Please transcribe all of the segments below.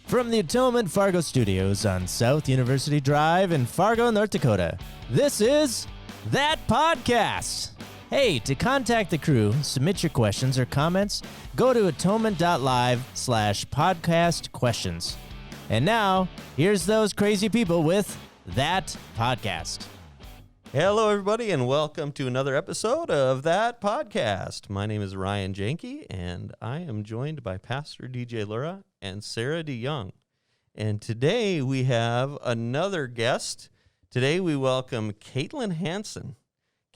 From the Atonement Fargo studios on South University Drive in Fargo, North Dakota, this is That Podcast. Hey, to contact the crew, submit your questions or comments, go to atonement.live/podcastquestions. And now, here's those crazy people with That Podcast. Hello, everybody, and welcome to another episode of That Podcast. My name is Ryan Janke, and I am joined by Pastor DJ Lura and Sarah DeYoung. And today we have another guest. Today we welcome Kaitlynn Hanson.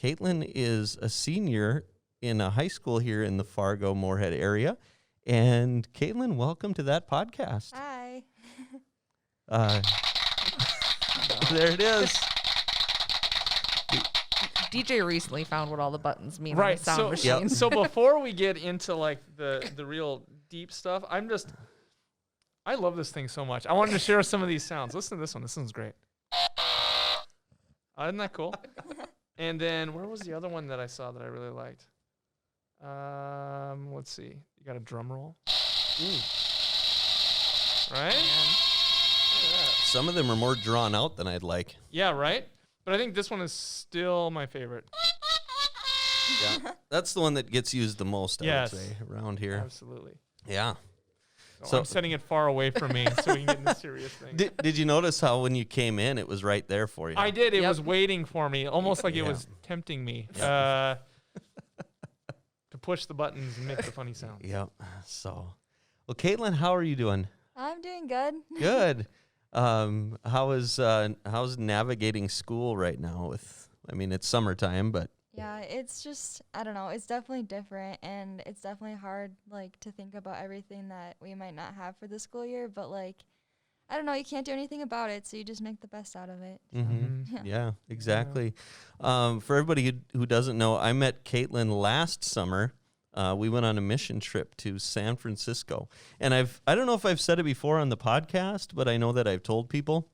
Kaitlynn is a senior in a high school here in the Fargo-Moorhead area. And Kaitlynn, welcome to That Podcast. Hi. There it is. DJ recently found what all the buttons mean right, on the sound machine. So before we get into like the real deep stuff, I love this thing so much. I wanted to share some of these sounds. Listen to this one. This one's great. Isn't that cool? And then where was the other one that I saw that I really liked? Let's see. You got a drum roll. Ooh. Right? Some of them are more drawn out than I'd like. Yeah, right? But I think this one is still my favorite. Yeah, that's the one that gets used the most, Yes. I would say, around here. Absolutely. Yeah. So I'm setting it far away from me so we can get into serious things. Did you notice how when you came in, it was right there for you? I did. It Yep. was waiting for me, almost like it Yeah. was tempting me to push the buttons and make the funny sounds. Yep. So, well, Kaitlynn, how are you doing? I'm doing good. Good. How's navigating school right now? It's summertime, but Yeah, it's just, I don't know, it's definitely different, and it's definitely hard, like, to think about everything that we might not have for the school year, but, like, I don't know, you can't do anything about it, so you just make the best out of it. yeah, exactly. For everybody who doesn't know, I met Kaitlynn last summer. We went on a mission trip to San Francisco, and I don't know if I've said it before on the podcast, but I know that I've told people,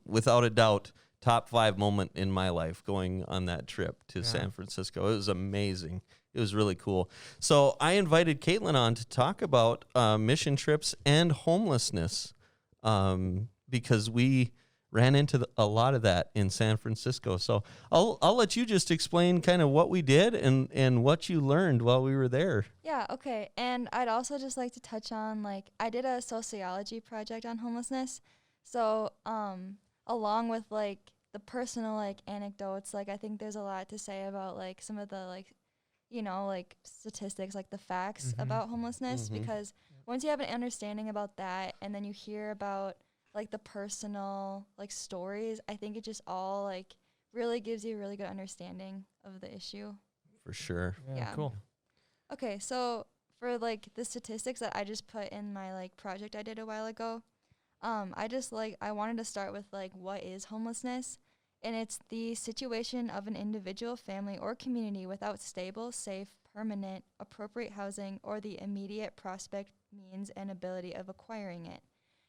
without a doubt, top 5 moment in my life going on that trip to San Francisco. It was amazing. It was really cool. So I invited Kaitlynn on to talk about mission trips and homelessness, because we ran into a lot of that in San Francisco. So I'll let you just explain kind of what we did and what you learned while we were there. Yeah, okay, and I'd also just like to touch on, like, I did a sociology project on homelessness, so, along with, like, the personal, like, anecdotes, like, I think there's a lot to say about, like, some of the, like, you know, like, statistics, like, the facts about homelessness, because once you have an understanding about that, and then you hear about, like, the personal, like, stories, I think it just all, like, really gives you a really good understanding of the issue. For sure. Yeah. Cool. Okay, so for, like, the statistics that I just put in my, like, project I did a while ago, I wanted to start with, like, what is homelessness? And it's the situation of an individual, family, or community without stable, safe, permanent, appropriate housing, or the immediate prospect, means, and ability of acquiring it.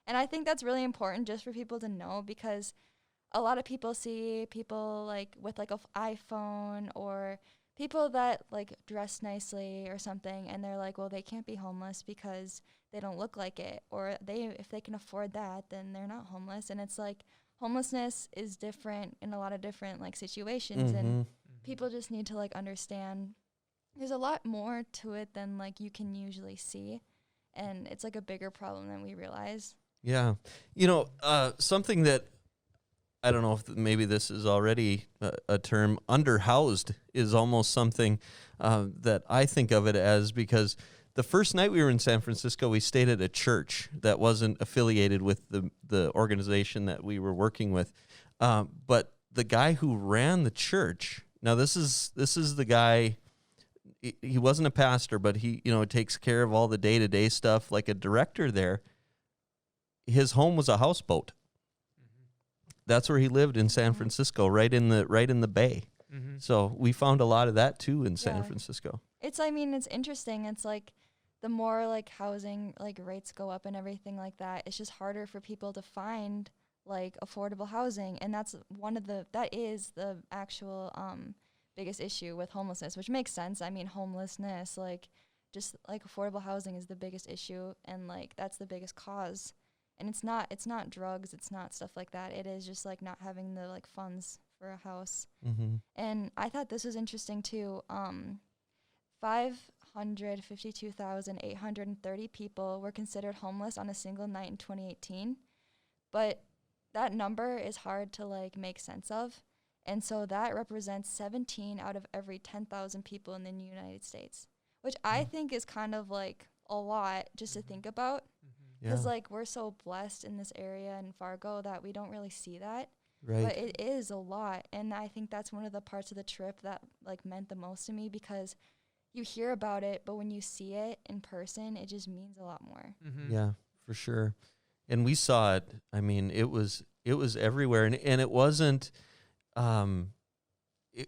And I think that's really important just for people to know, because a lot of people see people, like, with, like, an iPhone, or people that, like, dress nicely or something, and they're like, well, they can't be homeless because they don't look like it, or if they can afford that, then they're not homeless. And it's like, homelessness is different in a lot of different, like, situations, and people just need to, like, understand there's a lot more to it than, like, you can usually see, and it's, like, a bigger problem than we realize. Yeah. You know, something that I don't know if maybe this is already a term, underhoused is almost something that I think of it as, because the first night we were in San Francisco, we stayed at a church that wasn't affiliated with the organization that we were working with. But the guy who ran the church, now this is the guy, he wasn't a pastor, but he, takes care of all the day-to-day stuff like a director there. His home was a houseboat. That's where he lived in San Francisco, right in the bay. So we found a lot of that too in San Francisco. It's interesting. It's like the more, like, housing, like, rates go up and everything like that, it's just harder for people to find, like, affordable housing, and that is the actual biggest issue with homelessness, which makes sense. I mean, homelessness, like, just like affordable housing is the biggest issue, and like that's the biggest cause. And it's not drugs, it's not stuff like that. It is just like not having the like funds for a house. Mm-hmm. And I thought this was interesting too. 552,830 people were considered homeless on a single night in 2018. But that number is hard to like make sense of. And so that represents 17 out of every 10,000 people in the United States, which I think is kind of like a lot just to think about. Because like we're so blessed in this area in Fargo that we don't really see that. Right. But it is a lot. And I think that's one of the parts of the trip that like meant the most to me, because you hear about it, but when you see it in person, it just means a lot more. Yeah, for sure. And we saw it. I mean, it was everywhere, and it wasn't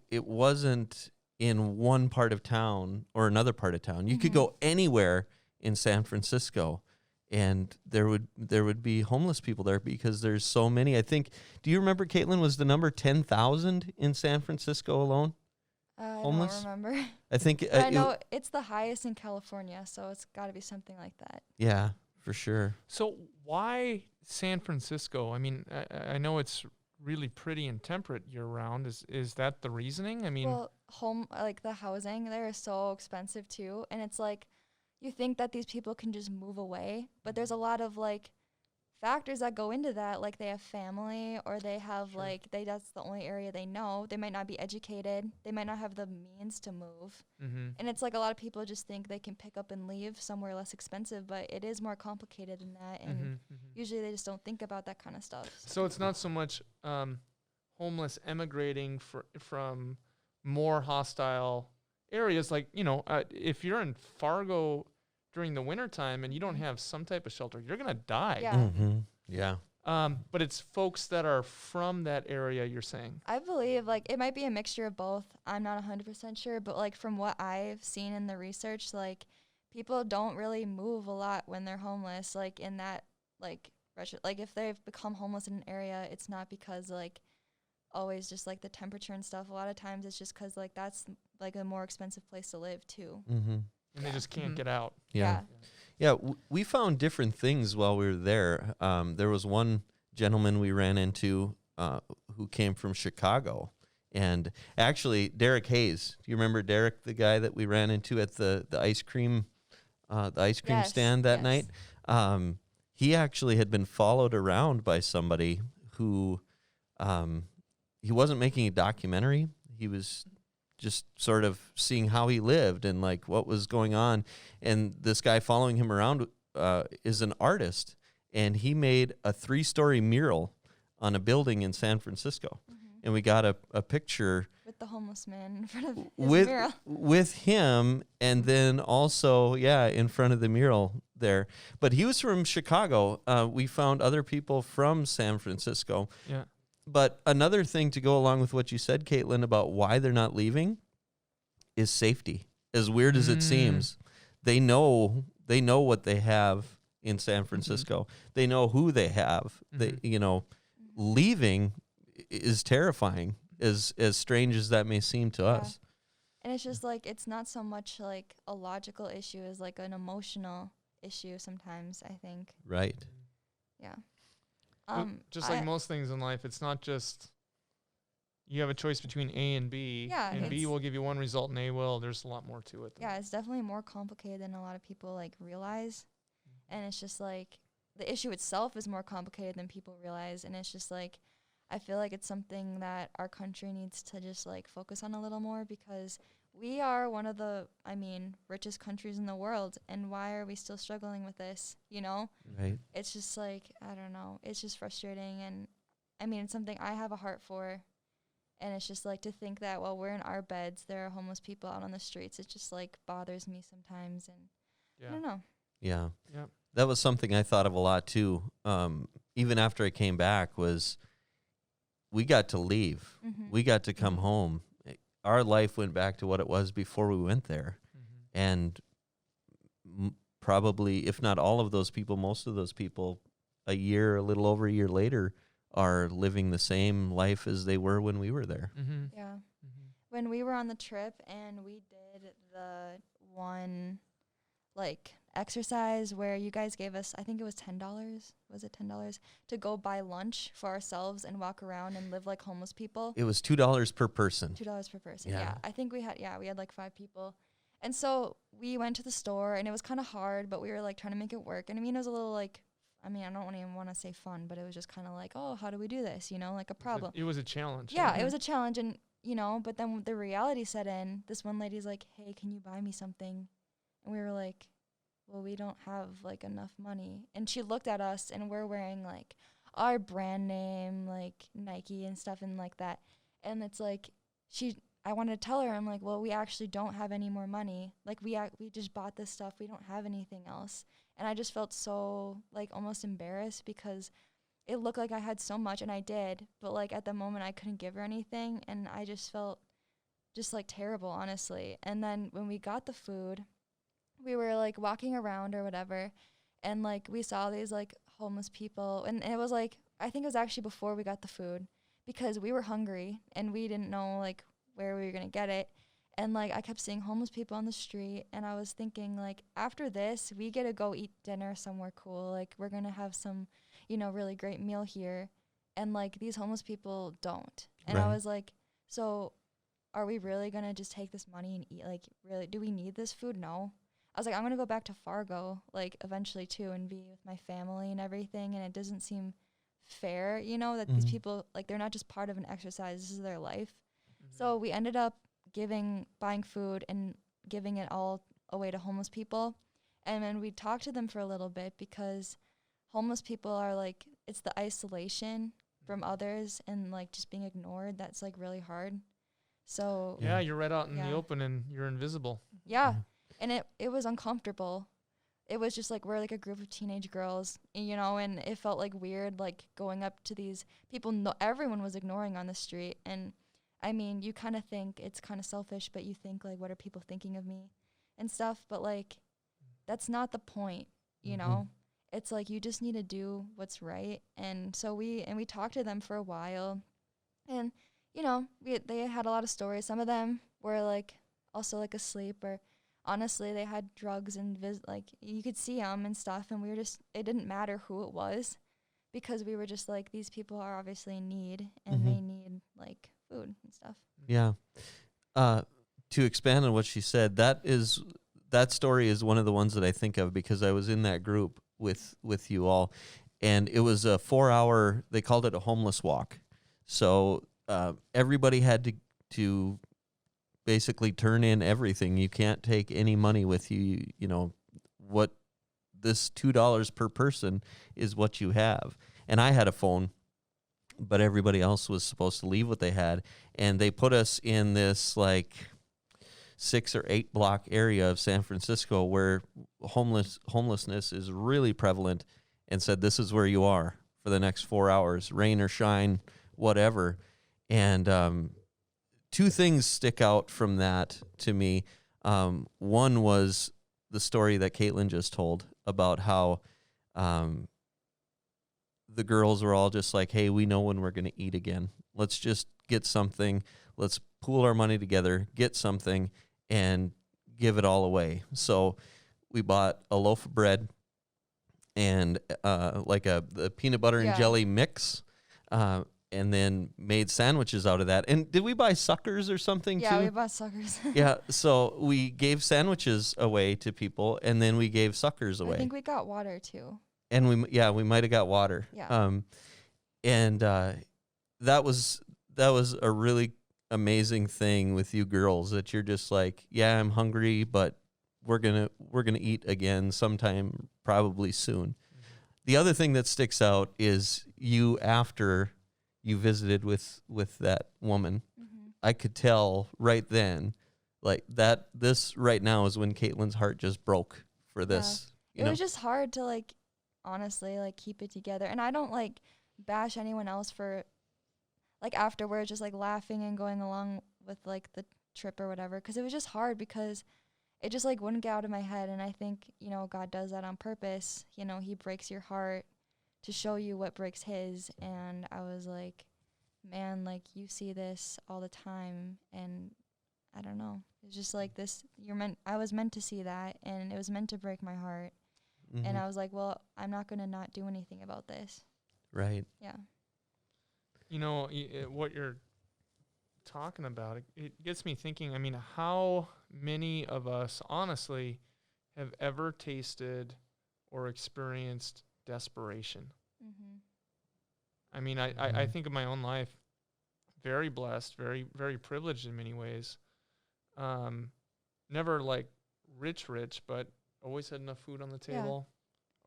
it wasn't in one part of town or another part of town. You could go anywhere in San Francisco, and there would be homeless people there because there's so many. I think. Do you remember, Kaitlynn, was the number 10,000 in San Francisco alone? Homeless? I don't remember. I think. But I know it's the highest in California, so it's got to be something like that. Yeah, for sure. So why San Francisco? I mean, I know it's really pretty and temperate year round. Is that the reasoning? I mean, well, like the housing there is so expensive too, and it's like you think that these people can just move away, but there's a lot of like factors that go into that, like they have family, or they have that's the only area they know. They might not be educated, they might not have the means to move. And it's like a lot of people just think they can pick up and leave somewhere less expensive, but it is more complicated than that, and usually they just don't think about that kind of stuff. So it's not so much homeless emigrating from more hostile areas, like, you know, if you're in Fargo during the wintertime and you don't have some type of shelter, you're going to die. Yeah. Yeah. But it's folks that are from that area, you're saying? I believe like it might be a mixture of both. I'm not 100% sure, but like from what I've seen in the research, like people don't really move a lot when they're homeless. Like in that, like if they've become homeless in an area, it's not because like always just like the temperature and stuff. A lot of times it's just because like that's like a more expensive place to live too. And they just can't get out. Yeah. We found different things while we were there. There was one gentleman we ran into who came from Chicago. And actually, Derek Hayes. Do you remember Derek, the guy that we ran into at the ice cream stand that night? He actually had been followed around by somebody who he wasn't making a documentary. He was just sort of seeing how he lived and like what was going on. And this guy following him around is an artist, and he made a 3-story mural on a building in San Francisco. And we got a picture with the homeless man in front of his with mural. With him, and then also in front of the mural there. But he was from Chicago. We found other people from San Francisco. Yeah. But another thing to go along with what you said, Kaitlynn, about why they're not leaving is safety. As weird as it seems, they know what they have in San Francisco. They know who they have. They, leaving is terrifying, as strange as that may seem to us. And it's just like it's not so much like a logical issue as like an emotional issue sometimes, I think. Right. Yeah. Just like most things in life, it's not just you have a choice between A and B, and B will give you one result and A will. There's a lot more to it. Yeah, it's definitely more complicated than a lot of people like realize. And it's just like the issue itself is more complicated than people realize. And it's just like I feel like it's something that our country needs to just like focus on a little more, because we are one of the, richest countries in the world. And why are we still struggling with this? Right. It's just like, I don't know. It's just frustrating. And it's something I have a heart for. And it's just like to think that while we're in our beds, there are homeless people out on the streets. It just like bothers me sometimes. And I don't know. Yeah. That was something I thought of a lot too. Even after I came back, was we got to leave. We got to come home. Our life went back to what it was before we went there. And probably, if not all of those people, most of those people, a little over a year later, are living the same life as they were when we were there. Yeah. When we were on the trip and we did the one like exercise where you guys gave us, I think it was $10. Was it $10 to go buy lunch for ourselves and walk around and live like homeless people? It was $2 per person. $2 per person. Yeah. Yeah. I think we had like 5 people. And so we went to the store and it was kind of hard, but we were like trying to make it work. And I mean, it was a little like, I mean, I don't even want to say fun, but it was just kind of like, oh, how do we do this? You know, like a problem. It was a challenge. Yeah, it was a challenge. And, you know, but then the reality set in. This one lady's like, hey, can you buy me something? And we were like, well, we don't have like enough money. And she looked at us and we're wearing like our brand name, like Nike and stuff and like that. And it's like, I wanted to tell her, I'm like, well, we actually don't have any more money. Like we just bought this stuff. We don't have anything else. And I just felt so like almost embarrassed because it looked like I had so much and I did, but like at the moment I couldn't give her anything. And I just felt just like terrible, honestly. And then when we got the food, we were like walking around or whatever. And like we saw these like homeless people. And it was like, I think it was actually before we got the food because we were hungry and we didn't know like where we were going to get it. And like I kept seeing homeless people on the street and I was thinking like after this we get to go eat dinner somewhere cool, like we're going to have some, you know, really great meal here, and like these homeless people don't. And I was like, so are we really going to just take this money and eat? Like really, do we need this food? No. I was like, I'm going to go back to Fargo like eventually too and be with my family and everything, and it doesn't seem fair, you know, that these people like they're not just part of an exercise, this is their life. So we ended up buying food and giving it all away to homeless people. And then we talked to them for a little bit because homeless people are like, it's the isolation from others and like just being ignored that's like really hard. So yeah, you're right out in the open and you're invisible. Yeah. And it was uncomfortable. It was just like we're like a group of teenage girls, you know, and it felt like weird like going up to these people everyone was ignoring on the street. And I mean, you kind of think it's kind of selfish, but you think like, what are people thinking of me and stuff? But like, that's not the point, you know? It's like, you just need to do what's right. And so we talked to them for a while and, you know, they had a lot of stories. Some of them were like also like asleep, or honestly, they had drugs and like you could see them and stuff. And we were just, it didn't matter who it was because we were just like, these people are obviously in need and they need like food and stuff. Yeah. To expand on what she said, that story is one of the ones that I think of because I was in that group with you all, and it was a 4-hour. They called it a homeless walk. So everybody had to basically turn in everything. You can't take any money with you. You know what? This $2 per person is what you have. And I had a phone, but everybody else was supposed to leave what they had. And they put us in this like 6 or 8 block area of San Francisco where homelessness is really prevalent, and said, this is where you are for the next 4 hours, rain or shine, whatever. And 2 things stick out from that to me. One was the story that Kaitlynn just told about how the girls were all just like, hey, we know when we're going to eat again. Let's just get something. Let's pool our money together, get something, and give it all away. So we bought a loaf of bread and like the peanut butter and jelly mix, and then made sandwiches out of that. And did we buy suckers or something too? Yeah, we bought suckers. Yeah, so we gave sandwiches away to people, and then we gave suckers away. I think we got water too. And we might have got water. Yeah. And that was a really amazing thing with you girls, that you're just like, yeah, I'm hungry, but we're gonna eat again sometime, probably soon. The other thing that sticks out is you, after you visited with that woman, I could tell right then, like that this right now is when Kaitlynn's heart just broke for this. It was just hard to like, honestly, like keep it together. And I don't like bash anyone else for like afterwards just like laughing and going along with like the trip or whatever, because it was just hard because it just like wouldn't get out of my head. And I think, you know, God does that on purpose. You know, he breaks your heart to show you what breaks his. And I was like, man, like you see this all the time, and I don't know, it's just like this, I was meant to see that, and it was meant to break my heart. Mhm. And I was like, well, I'm not going to not do anything about this. Right. Yeah. You know, what you're talking about, it gets me thinking, I mean, how many of us, honestly, have ever tasted or experienced desperation? Mm-hmm. I mean, I think of my own life, very blessed, very, very privileged in many ways. Never like rich, but always had enough food on the table,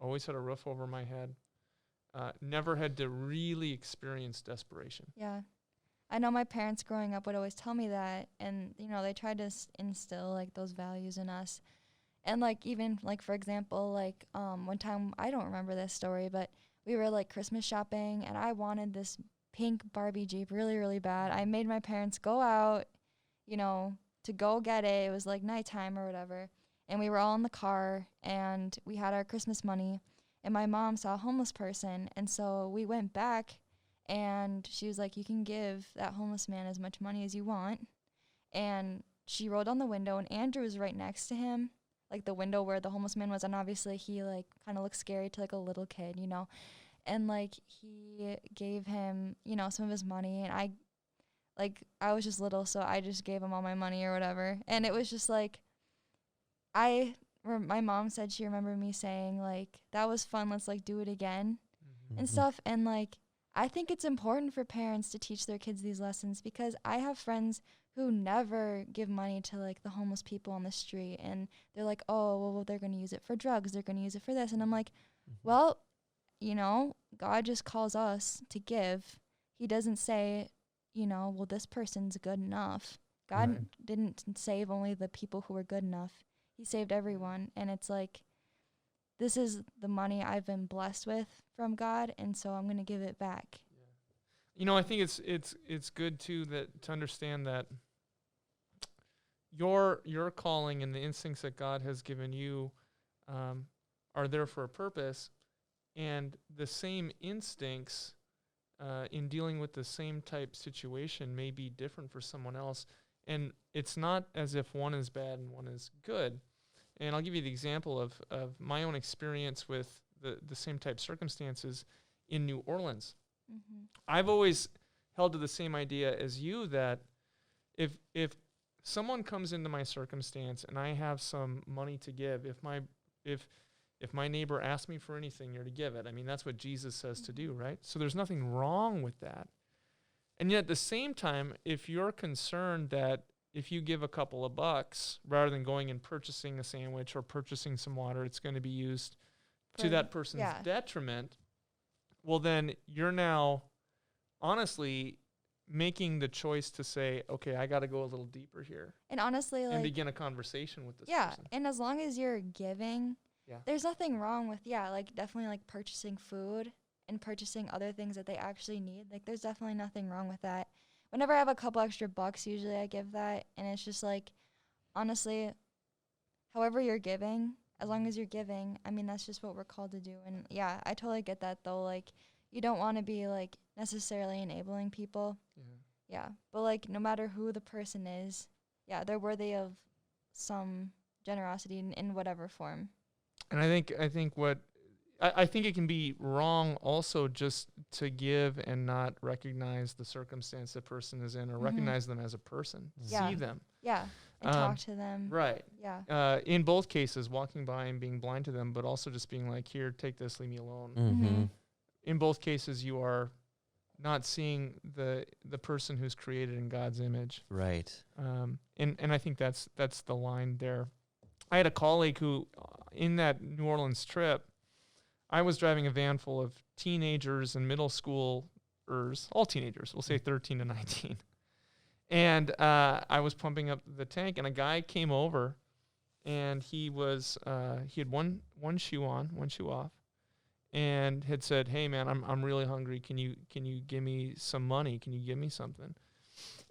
always had a roof over my head. Never had to really experience desperation. Yeah. I know my parents growing up would always tell me that, and, you know, they tried to instill, like, those values in us. And, like, even, like, for example, like, one time, I don't remember this story, but we were, like, Christmas shopping, and I wanted this pink Barbie Jeep really, really bad. I made my parents go out, you know, to go get it. It was, like, nighttime or whatever. And we were all in the car, and we had our Christmas money. And my mom saw a homeless person, and so we went back, and she was like, you can give that homeless man as much money as you want. And she rolled down the window, and Andrew was right next to him, like the window where the homeless man was. And obviously he, like, kind of looked scary to, like, a little kid, you know. And, like, he gave him, you know, some of his money. And I was just little, so I just gave him all my money or whatever. And it was just, like, my mom said she remembered me saying, like, that was fun, let's, like, do it again and stuff. And, like, I think it's important for parents to teach their kids these lessons, because I have friends who never give money to, like, the homeless people on the street, and they're like, oh, well, they're going to use it for drugs, they're going to use it for this. And I'm like, well, you know, God just calls us to give. He doesn't say, you know, well, this person's good enough. God didn't save only the people who were good enough. He saved everyone. And it's like, this is the money I've been blessed with from God, and so I'm going to give it back. You know, I think it's good too to understand that your calling and the instincts that God has given you are there for a purpose, and the same instincts in dealing with the same type situation may be different for someone else, and it's not as if one is bad and one is good. And I'll give you the example of my own experience with the same type circumstances in New Orleans. Mm-hmm. I've I've always held to the same idea as you, that if someone comes into my circumstance and I have some money to give, if my neighbor asks me for anything, you're to give it. I mean, that's what Jesus says to do, right? So there's nothing wrong with that. And yet at the same time, if you're concerned that if you give a couple of bucks, rather than going and purchasing a sandwich or purchasing some water, it's going to be used to that person's detriment, well, then you're now honestly making the choice to say, okay, I got to go a little deeper here. And honestly, like, and begin a conversation with this yeah, person. and as long as you're giving, there's nothing wrong with, like, definitely, like, purchasing food and purchasing other things that they actually need. Like, there's definitely nothing wrong with that. Whenever I have a couple extra bucks, usually I give that. And it's just, like, honestly, however you're giving, as long as you're giving, I mean, that's just what we're called to do. And, yeah, I totally get that, though. Like, you don't want to be, like, necessarily enabling people. Yeah. But, like, no matter who the person is, they're worthy of some generosity in whatever form. And I think it can be wrong also just to give and not recognize the circumstance the person is in, or recognize them as a person, see them. Yeah, and talk to them. Right. Yeah. In both cases, walking by and being blind to them, but also just being like, here, take this, leave me alone. Mm-hmm. In both cases, you are not seeing the person who's created in God's image. Right. And I think that's the line there. I had a colleague who, in that New Orleans trip, I was driving a van full of teenagers and middle schoolers, all teenagers, we'll say 13 to 19. And I was pumping up the tank, and a guy came over, and he had one shoe on, one shoe off, and had said, "Hey man, I'm really hungry. Can you give me some money? Can you give me something?"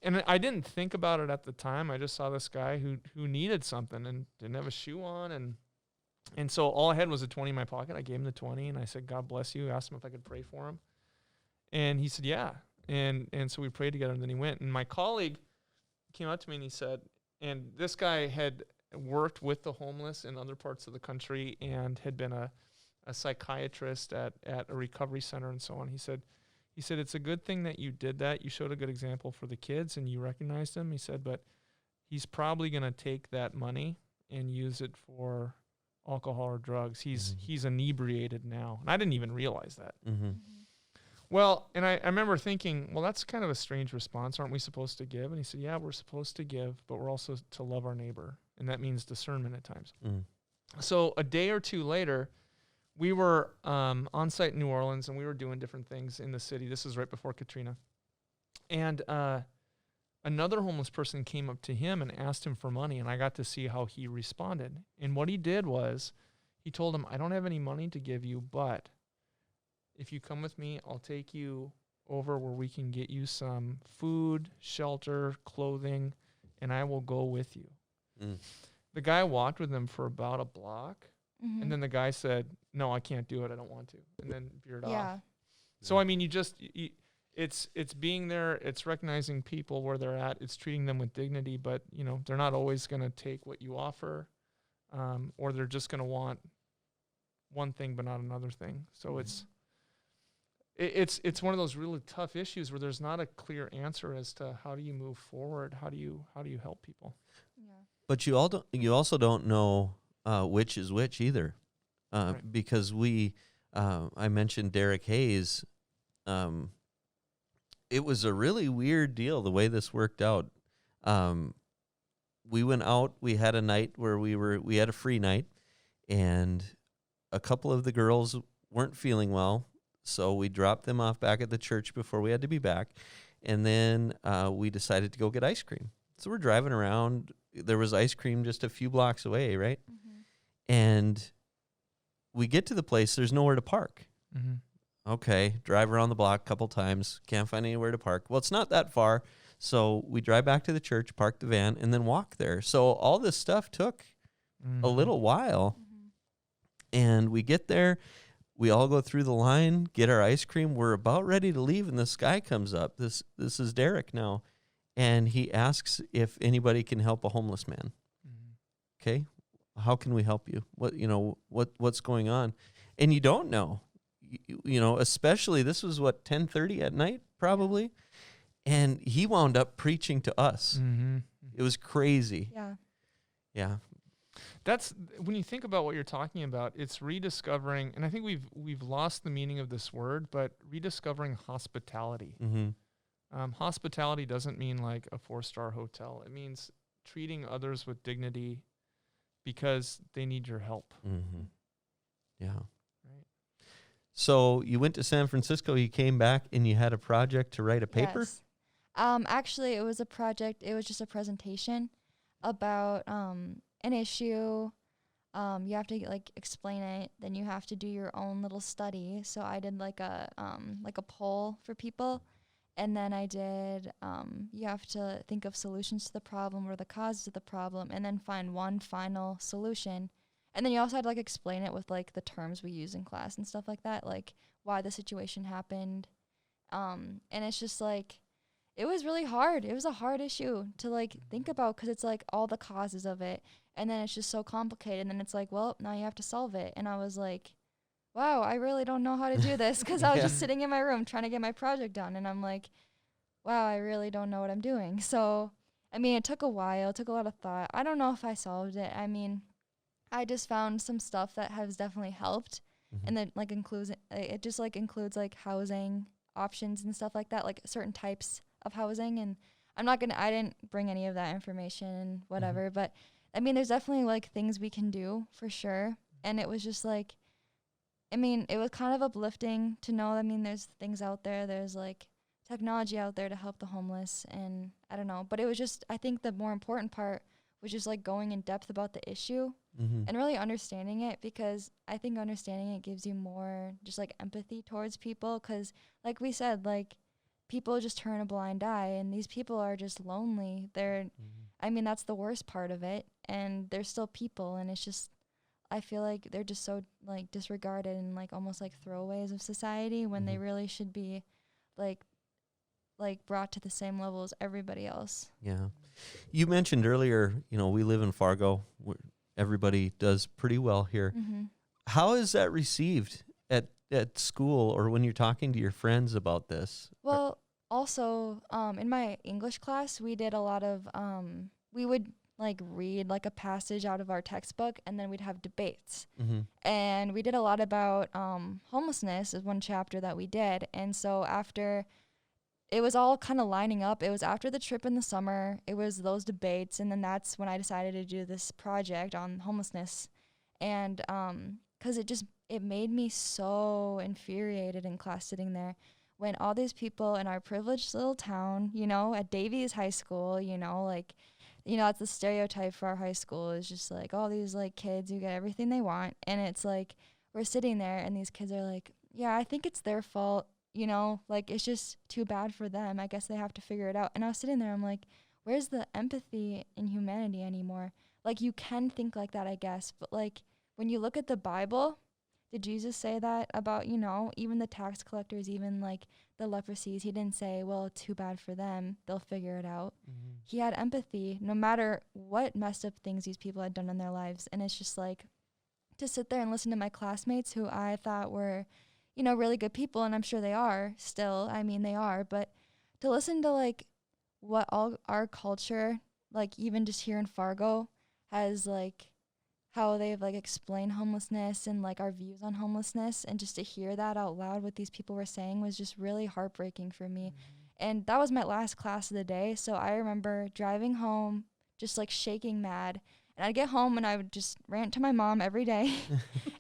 And I didn't think about it at the time. I just saw this guy who needed something and didn't have a shoe on, and so all I had was a 20 in my pocket. I gave him the 20, and I said, "God bless you." I asked him if I could pray for him, and he said, "Yeah." And so we prayed together, and then he went. And my colleague came up to me and he said, and this guy had worked with the homeless in other parts of the country and had been a psychiatrist at a recovery center and so on. He said, it's a good thing that you did that. You showed a good example for the kids and you recognized him. He said, but he's probably going to take that money and use it for alcohol or drugs. He's inebriated now. And I didn't even realize that. Mm-hmm. Well, and I remember thinking, well, that's kind of a strange response. Aren't we supposed to give? And he said, yeah, we're supposed to give, but we're also to love our neighbor. And that means discernment at times. Mm. So a day or two later, we were on site in New Orleans, and we were doing different things in the city. This is right before Katrina. And another homeless person came up to him and asked him for money, and I got to see how he responded. And what he did was he told him, I don't have any money to give you, but if you come with me, I'll take you over where we can get you some food, shelter, clothing, and I will go with you. Mm. The guy walked with him for about a block, and then the guy said, no, I can't do it. I don't want to. And then veered off. So, I mean, it's being there. It's recognizing people where they're at. It's treating them with dignity, but, you know, they're not always going to take what you offer, or they're just going to want one thing but not another thing. So it's one of those really tough issues where there's not a clear answer as to how do you move forward? How do you help people? Yeah. But you also don't know which is which either, Right. because I mentioned Derek Hayes. It was a really weird deal the way this worked out. We went out. We had a night where we had a free night, and a couple of the girls weren't feeling well. So we dropped them off back at the church before we had to be back. And then we decided to go get ice cream. So we're driving around. There was ice cream just a few blocks away, right? Mm-hmm. And we get to the place. There's nowhere to park. Mm-hmm. Okay, drive around the block a couple times. Can't find anywhere to park. Well, it's not that far. So we drive back to the church, park the van, and then walk there. So all this stuff took a little while. Mm-hmm. And we get there. We all go through the line, get our ice cream. We're about ready to leave, and this guy comes up. This is Derek now, and he asks if anybody can help a homeless man. Mm-hmm. Okay, how can we help you? What's going on? And you don't know, you know. Especially this was 10:30 at night probably, and he wound up preaching to us. Mm-hmm. It was crazy. Yeah. That's when you think about what you're talking about, it's rediscovering, and I think we've lost the meaning of this word, but rediscovering hospitality. Mm-hmm. Hospitality doesn't mean like a 4-star hotel. It means treating others with dignity because they need your help. Mm-hmm. Yeah. Right. So you went to San Francisco, you came back, and you had a project to write a paper? Yes. Actually, it was a project. It was just a presentation about an issue. You have to explain it. Then you have to do your own little study. So I did like a poll for people, and then I did. You have to think of solutions to the problem or the causes of the problem, and then find one final solution. And then you also had to explain it with the terms we use in class and stuff like that, like why the situation happened. And it's just it was really hard. It was a hard issue to think about because it's all the causes of it. And then it's just so complicated. And then it's well, now you have to solve it. And I was wow, I really don't know how to do this because I was just sitting in my room trying to get my project done. And I'm wow, I really don't know what I'm doing. So, I mean, it took a while. It took a lot of thought. I don't know if I solved it. I mean, I just found some stuff that has definitely helped. Mm-hmm. And then includes housing options and stuff like that, certain types of housing. And I didn't bring any of that information and whatever, Mm-hmm. but I mean, there's definitely things we can do for sure. And it was just I mean, it was kind of uplifting to know, I mean, there's things out there, there's technology out there to help the homeless, and I don't know, but it was just, I think the more important part was just going in depth about the issue Mm-hmm. and really understanding it, because I think understanding it gives you more just empathy towards people, because like we said, people just turn a blind eye, and these people are just lonely. They're I mean, that's the worst part of it, and they're still people, and it's just, I feel they're just so disregarded and almost throwaways of society when they really should be like brought to the same level as everybody else. Yeah. You mentioned earlier, we live in Fargo. Everybody does pretty well here. Mm-hmm. How is that received at school or when you're talking to your friends about this? Well, also, in my English class, we did a lot of, we would like read like a passage out of our textbook, and then we'd have debates. Mm-hmm. And we did a lot about homelessness is one chapter that we did. And so after, it was all kind of lining up. It was after the trip in the summer. It was those debates, and then that's when I decided to do this project on homelessness. And 'cause it made me so infuriated in class sitting there when all these people in our privileged little town, at Davies High School, that's the stereotype for our high school, is just like all these like kids who get everything they want. And it's like, we're sitting there and these kids are like, yeah, I think it's their fault, like it's just too bad for them. I guess they have to figure it out. And I was sitting there, I'm like, where's the empathy and humanity anymore? Like, you can think like that, I guess, but like when you look at the Bible, did Jesus say that about, even the tax collectors, even like the leprosies? He didn't say, well, too bad for them, they'll figure it out. Mm-hmm. He had empathy no matter what messed up things these people had done in their lives. And it's just like to sit there and listen to my classmates who I thought were, really good people, and I'm sure they are still. I mean, they are, but to listen to like what all our culture, like even just here in Fargo, has like how they've like explained homelessness and like our views on homelessness, and just to hear that out loud, what these people were saying, was just really heartbreaking for me. Mm-hmm. And that was my last class of the day. So I remember driving home, just like shaking mad. And I'd get home and I would just rant to my mom every day.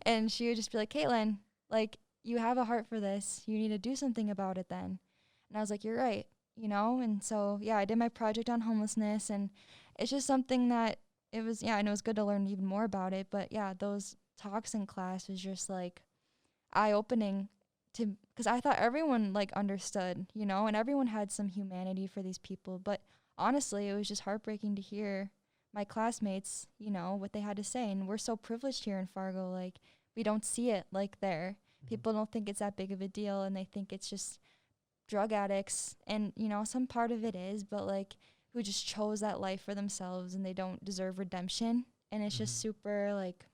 And she would just be like, Kaitlynn, like, you have a heart for this. You need to do something about it then. And I was like, you're right, And so, yeah, I did my project on homelessness, and it's just something that it was, I know it's good to learn even more about it, but yeah, those talks in class was just like eye-opening because I thought everyone like understood, and everyone had some humanity for these people. But honestly, it was just heartbreaking to hear my classmates, what they had to say. And we're so privileged here in Fargo, like we don't see it like there. Mm-hmm. People don't think it's that big of a deal, and they think it's just drug addicts. And, some part of it is, but like, who just chose that life for themselves and they don't deserve redemption. And it's just super, like,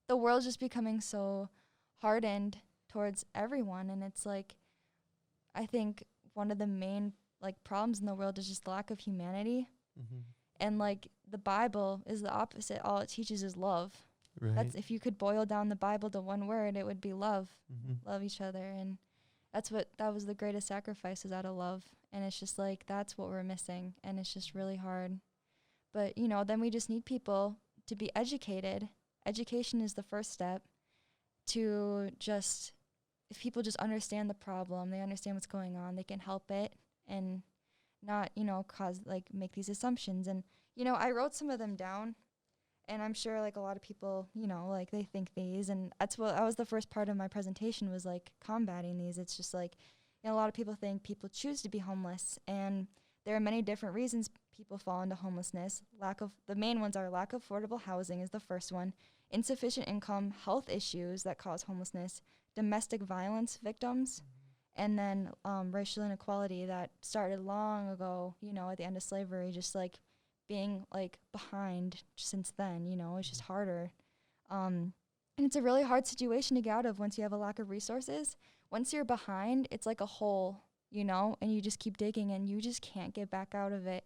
the world's just becoming so hardened towards everyone. And it's like, I think one of the main, like, problems in the world is just the lack of humanity. Mm-hmm. And, like, the Bible is the opposite. All it teaches is love. Right. That's, if you could boil down the Bible to one word, it would be love. Mm-hmm. Love each other. And that was the greatest sacrifice, is out of love. And it's just like, that's what we're missing. And it's just really hard. But, then we just need people to be educated. Education is the first step to just, if people just understand the problem, they understand what's going on, they can help it and not, make these assumptions. And, I wrote some of them down, and I'm sure like a lot of people, they think these, and that was the first part of my presentation, was like combating these. It's just like, a lot of people think people choose to be homeless, and there are many different reasons people fall into homelessness. The main ones are lack of affordable housing is the first one, insufficient income, health issues that cause homelessness, domestic violence victims, and then racial inequality that started long ago, at the end of slavery, just like being like behind since then, it's just harder. And it's a really hard situation to get out of once you have a lack of resources. Once you're behind, it's like a hole, and you just keep digging and you just can't get back out of it.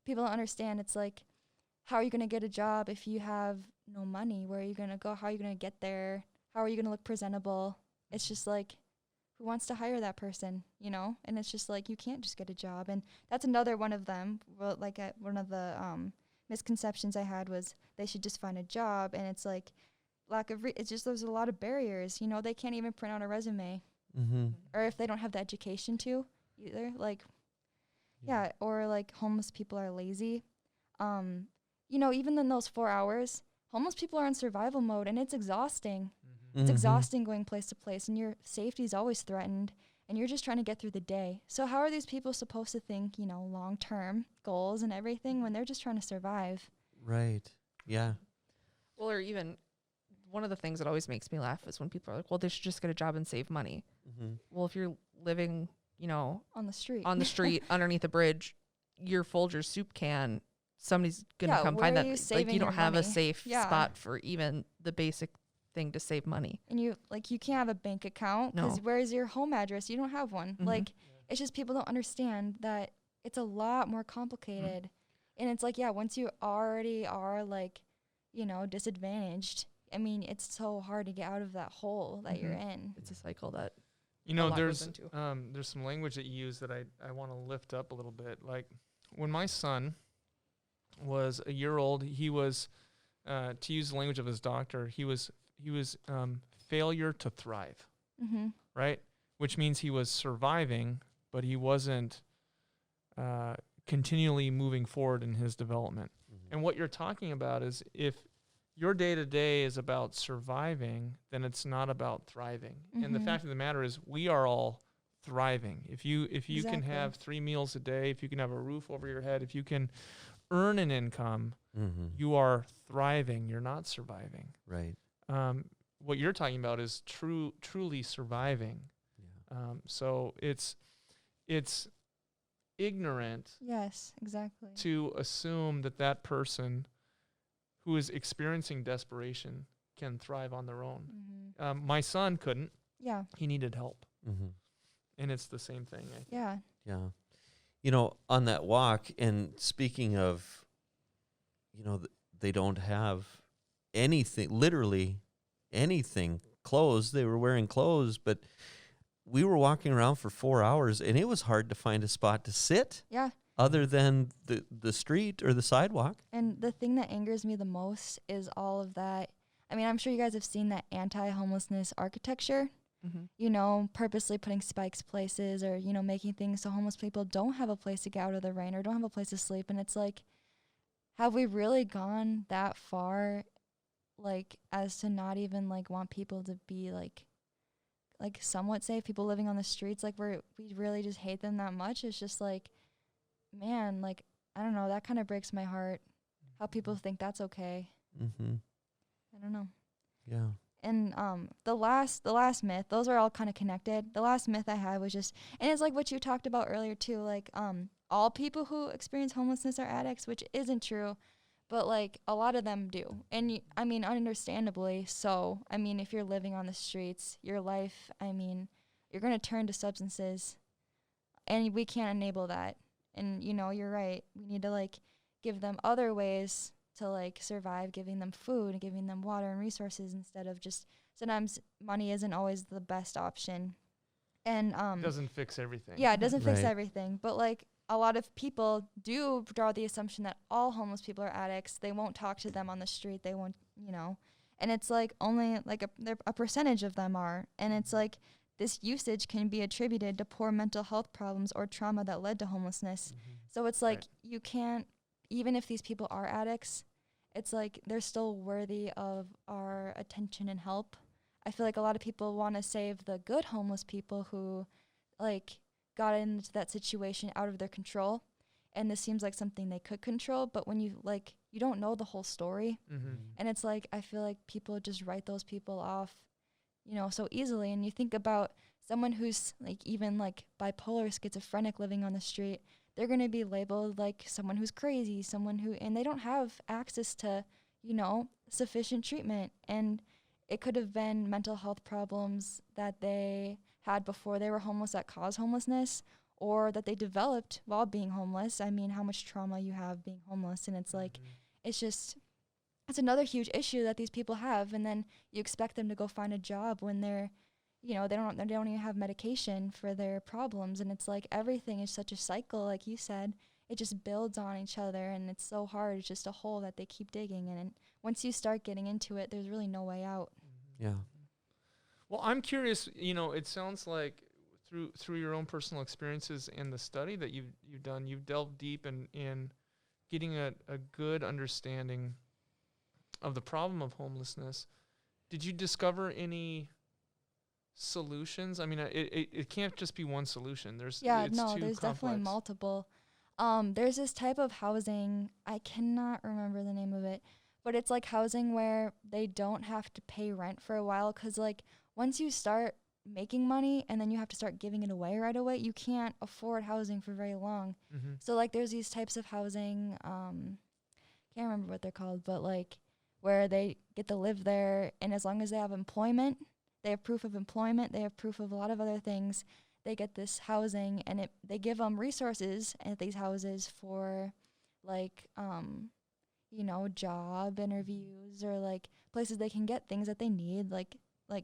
People don't understand. It's like, how are you going to get a job if you have no money? Where are you going to go? How are you going to get there? How are you going to look presentable? It's just like, who wants to hire that person, And it's just like, you can't just get a job. And that's another one of them. Well, like one of the misconceptions I had was they should just find a job. And it's like, it's just, there's a lot of barriers, they can't even print out a resume. Mm-hmm. Or if they don't have the education to either, like, yeah, or like homeless people are lazy. Even in those 4 hours, homeless people are in survival mode, and it's exhausting. Mm-hmm. It's exhausting going place to place, and your safety is always threatened, and you're just trying to get through the day. So how are these people supposed to think, long-term goals and everything when they're just trying to survive? Right. Yeah. Well, or even one of the things that always makes me laugh is when people are like, well, they should just get a job and save money. Mm-hmm. Well, if you're living, On the street. underneath a bridge, your Folgers soup can, somebody's going to come where find are that. you Like, saving you don't your have a money? safe Yeah. spot for even the basic thing to save money. And you can't have a bank account because No. where's your home address? You don't have one. Mhm. Like, it's just people don't understand that it's a lot more complicated. And it's like, once you already are like, disadvantaged, I mean, it's so hard to get out of that hole that you're in. It's a cycle that You know, lot goes there's some language that you use that I want to lift up a little bit. Like when my son was a year old, he was, to use the language of his doctor, he was failure to thrive, Mm-hmm. right? Which means he was surviving, but he wasn't continually moving forward in his development. And what you're talking about is if your day-to-day is about surviving, then it's not about thriving. And the Mhm. fact of the matter is we are all thriving. If you can Exactly. have 3 meals a day, if you can have a roof over your head, if you can earn an income, you are thriving. You're not surviving. Right. What you're talking about is truly surviving. Yeah. So it's ignorant Yes, exactly. to assume that person who is experiencing desperation can thrive on their own. Mm-hmm. My son couldn't. Yeah. He needed help. Mm-hmm. And it's the same thing. I think. Yeah. Yeah. On that walk, and speaking of, they don't have anything, literally anything, clothes. They were wearing clothes, but we were walking around for 4 hours, and it was hard to find a spot to sit Yeah. other than the street or the sidewalk. And the thing that angers me the most is all of that. I mean, I'm sure you guys have seen that anti-homelessness architecture, purposely putting spikes places or, making things so homeless people don't have a place to get out of the rain or don't have a place to sleep. And it's like, have we really gone that far, like, as to not even, like, want people to be, like somewhat safe, people living on the streets? Like, we really just hate them that much? It's just like, man, like, I don't know, that kind of breaks my heart, how people think that's okay. Mm-hmm. I don't know. Yeah. And the last myth, those are all kind of connected. The last myth I had was just, and it's like what you talked about earlier too, like all people who experience homelessness are addicts, which isn't true, but like a lot of them do. And I mean, understandably so. I mean, if you're living on the streets, your life, I mean, you're going to turn to substances, and we can't enable that. And you're right. We need to like give them other ways to like survive, giving them food and giving them water and resources instead of just, sometimes money isn't always the best option. And It doesn't fix everything. yeah, it doesn't fix Right. everything, but like a lot of people do draw the assumption that all homeless people are addicts. They won't talk to them on the street. They won't, and it's like only like a percentage of them are. And it's like this usage can be attributed to poor mental health problems or trauma that led to homelessness. So it's like you can't, even if these people are addicts, it's like they're still worthy of our attention and help. I feel like a lot of people want to save the good homeless people who like got into that situation out of their control, and this seems like something they could control, but when you don't know the whole story, and it's like I feel like people just write those people off so easily. And you think about someone who's like even like bipolar, schizophrenic, living on the street, they're going to be labeled like someone who's crazy, and they don't have access to sufficient treatment. And it could have been mental health problems that they had before they were homeless that caused homelessness, or that they developed while being homeless. I mean, how much trauma you have being homeless. And it's like, it's another huge issue that these people have. And then you expect them to go find a job when they're, they don't even have medication for their problems. And it's like everything is such a cycle, like you said. It just builds on each other, and it's so hard. It's just a hole that they keep digging. And once you start getting into it, there's really no way out. Yeah. Well, I'm curious, it sounds like through your own personal experiences and the study that you've done, you've delved deep in getting a good understanding of the problem of homelessness. Did you discover any solutions? I mean, it can't just be one solution. There's there's definitely multiple. There's this type of housing, I cannot remember the name of it, but it's like housing where they don't have to pay rent for a while, because like once you start making money and then you have to start giving it away right away, you can't afford housing for very long. Mm-hmm. So like there's these types of housing, can't remember what they're called, but like where they get to live there, and as long as they have employment, they have proof of employment, they have proof of a lot of other things, they get this housing, and they give them resources at these houses for like job interviews or like places they can get things that they need, like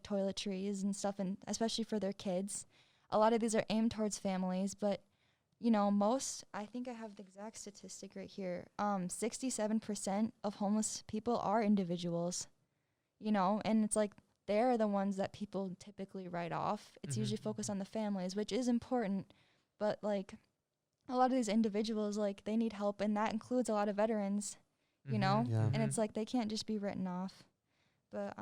toiletries and stuff, and especially for their kids. A lot of these are aimed towards families, but most, I think I have the exact statistic right here. 67% of homeless people are individuals, and it's like they're the ones that people typically write off. It's Mm-hmm. usually focused on the families, which is important, but like a lot of these individuals, like they need help, and that includes a lot of veterans, Yeah. and it's like they can't just be written off. But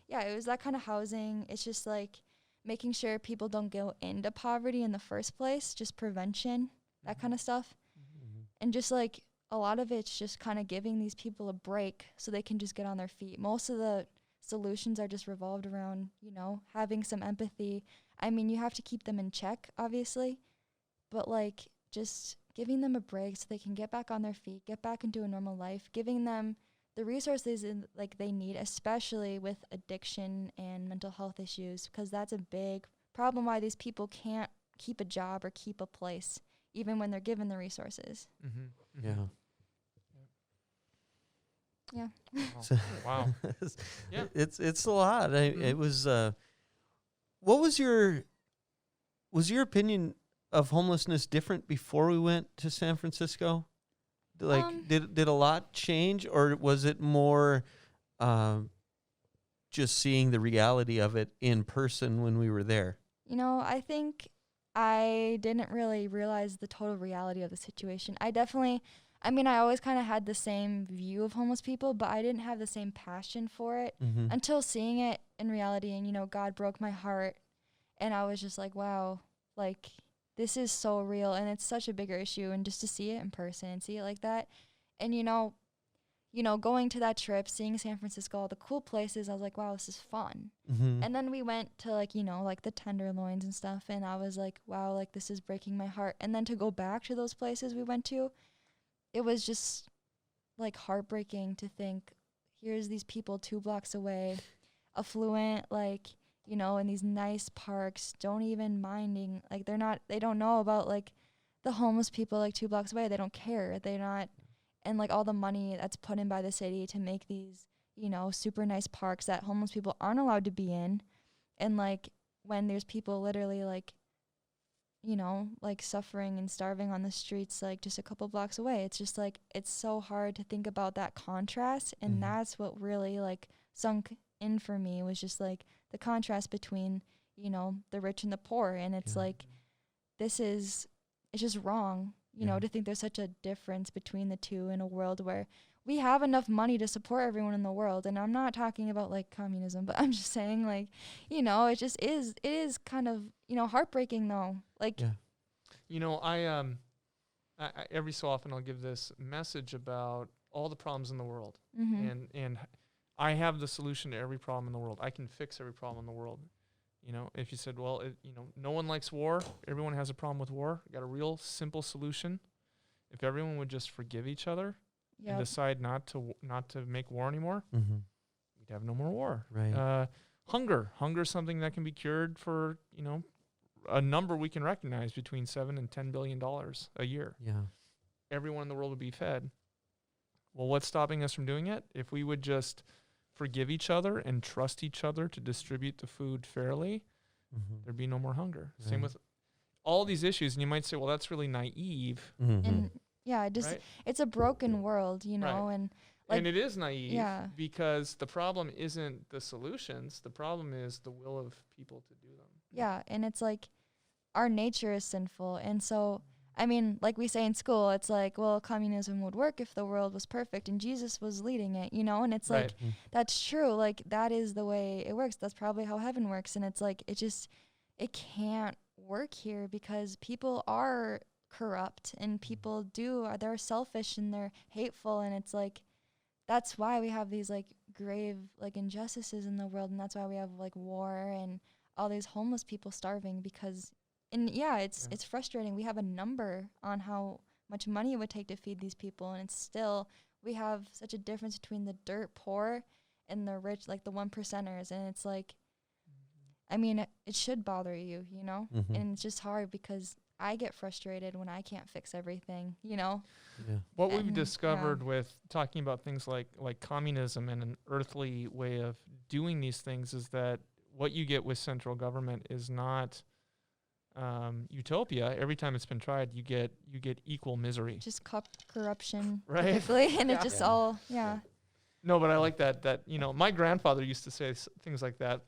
yeah, it was that kind of housing. It's just like making sure people don't go into poverty in the first place, just prevention, that kind of stuff. Mm-hmm. And just like a lot of it's just kind of giving these people a break so they can just get on their feet. Most of the solutions are just revolved around, having some empathy. I mean, you have to keep them in check, obviously, but like just giving them a break so they can get back on their feet, get back into a normal life, giving them the resources like they need, especially with addiction and mental health issues, because that's a big problem why these people can't keep a job or keep a place, even when they're given the resources. Mm-hmm. Yeah. Yeah. Wow. Yeah. It's a lot. Mhm. It was. What was your opinion of homelessness different before we went to San Francisco? Like, did a lot change, or was it more just seeing the reality of it in person when we were there? I think I didn't really realize the total reality of the situation. I always kind of had the same view of homeless people, but I didn't have the same passion for it Mm-hmm. until seeing it in reality. And, God broke my heart, and I was just like, wow, like, this is so real, and it's such a bigger issue. And just to see it in person and see it like that, and, going to that trip, seeing San Francisco, all the cool places, I was like, wow, this is fun. Mm-hmm. And then we went to like the Tenderloins and stuff, and I was like, wow, like this is breaking my heart. And then to go back to those places we went to, it was just like heartbreaking to think, here's these people 2 blocks away, affluent, like, in these nice parks, don't even minding, like they don't know about like the homeless people like 2 blocks away. They don't care. They're not, and like all the money that's put in by the city to make these, super nice parks that homeless people aren't allowed to be in. And like when there's people literally like, like suffering and starving on the streets, like just a couple blocks away. It's just like, it's so hard to think about that contrast. And Mhm. that's what really like sunk in for me, was just like the contrast between, the rich and the poor. And it's Yeah. like, it's just wrong, Yeah. to think there's such a difference between the two in a world where we have enough money to support everyone in the world. And I'm not talking about like communism, but I'm just saying like, it is kind of, heartbreaking though. Like, Yeah. I every so often I'll give this message about all the problems in the world, mhm. and I have the solution to every problem in the world. I can fix every problem in the world. If you said, well, no one likes war, everyone has a problem with war. I got a real simple solution. If everyone would just forgive each other and Yep. decide not to make war anymore, Mm-hmm. we'd have no more war. Right. Hunger is something that can be cured for a number we can recognize between $7 and $10 billion a year. Yeah. Everyone in the world would be fed. Well, what's stopping us from doing it? If we would just forgive each other and trust each other to distribute the food fairly, Mm-hmm. there'd be no more hunger. Right. Same with all these issues. And you might say, well, that's really naive, Mm-hmm. And yeah, right? it's a broken world, Right. and like, And it is naive yeah. because the problem isn't the solutions. The problem is the will of people to do them. yeah. And it's like our nature is sinful. And so, like we say in school, it's like, well, communism would work if the world was perfect and Jesus was leading it, and it's Right. like, that's true. Like, that is the way it works. That's probably how heaven works. And it's like, it can't work here because people are corrupt and people they're selfish and they're hateful. And it's like, that's why we have these like grave like injustices in the world. And that's why we have like war and all these homeless people starving because, and yeah, it's frustrating. We have a number on how much money it would take to feed these people, and it's still, we have such a difference between the dirt poor and the rich, like the 1%ers, and it's like, I mean, it should bother you, you know? Mhm. And it's just hard because I get frustrated when I can't fix everything, you know? Yeah. What we've And, discovered with talking about things like communism and an earthly way of doing these things is that what you get with central government is not utopia. Every time it's been tried, you get equal misery. Just corruption, Right. typically, and Yeah. it just Yeah. all, yeah. No, but I like that you know, my grandfather used to say things like that.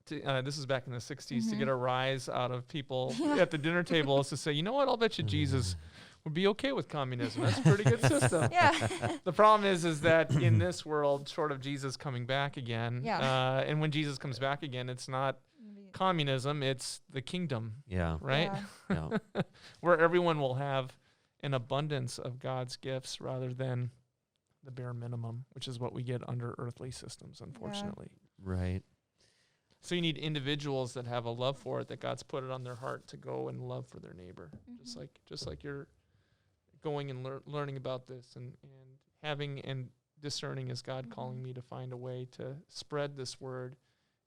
This is back in the 60s, to get a rise out of people at the dinner table is to say, you know what, I'll bet you Jesus would be okay with communism. That's a pretty good system. Yeah. The problem is that in this world, short of Jesus coming back again, and when Jesus comes back again, it's not communism, it's the kingdom, Yeah. right? Yeah. Yeah. Where everyone will have an abundance of God's gifts rather than the bare minimum, which is what we get under earthly systems, unfortunately. Right. So you need individuals that have a love for it, that God's put it on their heart to go and love for their neighbor. Just like you're going and learning about this and having and discerning, is God calling me to find a way to spread this word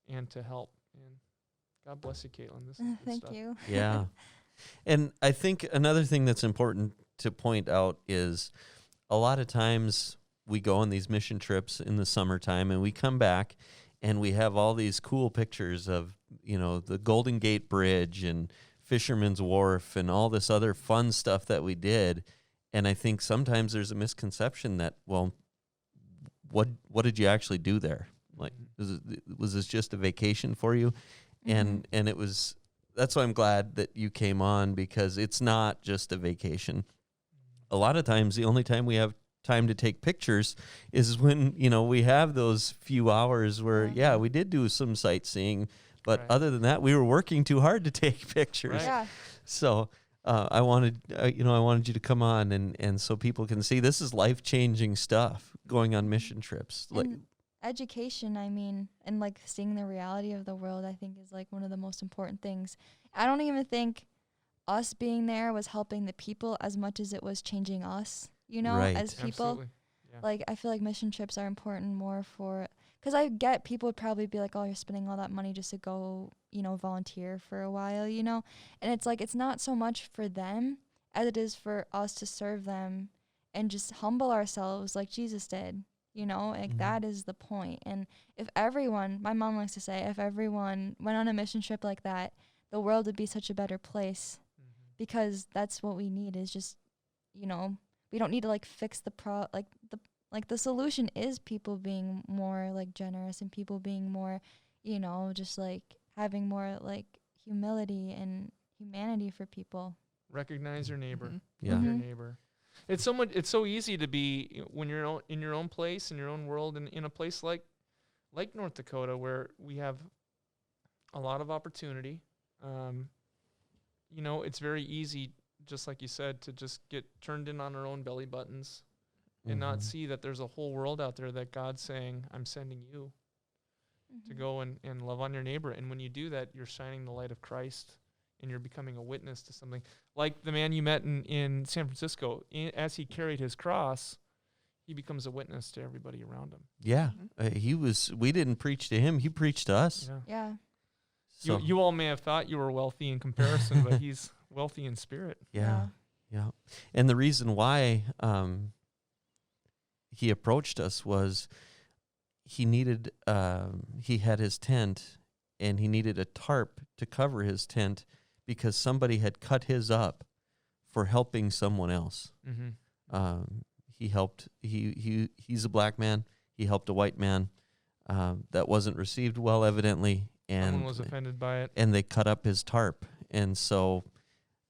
and to help. And God bless you, Kaitlynn. This is good Thank stuff. you. Yeah. And I think another thing that's important to point out is a lot of times we go on these mission trips in the summertime and we come back and we have all these cool pictures of, you know, the Golden Gate Bridge and Fisherman's Wharf and all this other fun stuff that we did. And I think sometimes there's a misconception that, well, what did you actually do there? Like, was this just a vacation for you? And it was, that's why I'm glad that you came on, because it's not just a vacation. A lot of times, the only time we have time to take pictures is when, you know, we have those few hours where, we did do some sightseeing, but other than that, we were working too hard to take pictures. Right. Yeah. So I wanted you to come on and so people can see this is life-changing stuff going on mission trips. Like, And education, I mean, and like seeing the reality of the world, I think is like one of the most important things. I don't even think us being there was helping the people as much as it was changing us, you know, Right. as people. Absolutely. Yeah. Like, I feel like mission trips are important more for, because I get people would probably be like, oh, you're spending all that money just to go, you know, volunteer for a while, you know? And it's like, it's not so much for them as it is for us to serve them and just humble ourselves like Jesus did, you know? Like, that is the point. And if everyone, my mom likes to say, if everyone went on a mission trip like that, the world would be such a better place, because that's what we need is just, you know, we don't need to like fix the the solution is people being more like generous and people being more, you know, just like having more like humility and humanity for people. Recognize your neighbor. Yeah. Love your neighbor. It's so easy to be when you're in your own place, in your own world, and in a place like North Dakota, where we have a lot of opportunity. You know, it's very easy, just like you said, to just get turned in on our own belly buttons and not see that there's a whole world out there that God's saying, I'm sending you to go and love on your neighbor. And when you do that, you're shining the light of Christ and you're becoming a witness to something. Like the man you met in San Francisco, as he carried his cross, he becomes a witness to everybody around him. Yeah. We didn't preach to him. He preached to us. Yeah. Yeah. So, You all may have thought you were wealthy in comparison, but he's wealthy in spirit. yeah. And the reason why he approached us was he had his tent and he needed a tarp to cover his tent because somebody had cut his up for helping someone else. He helped, he's a black man. He helped a white man that wasn't received well, evidently. And Someone was offended by it. and they cut up his tarp. And so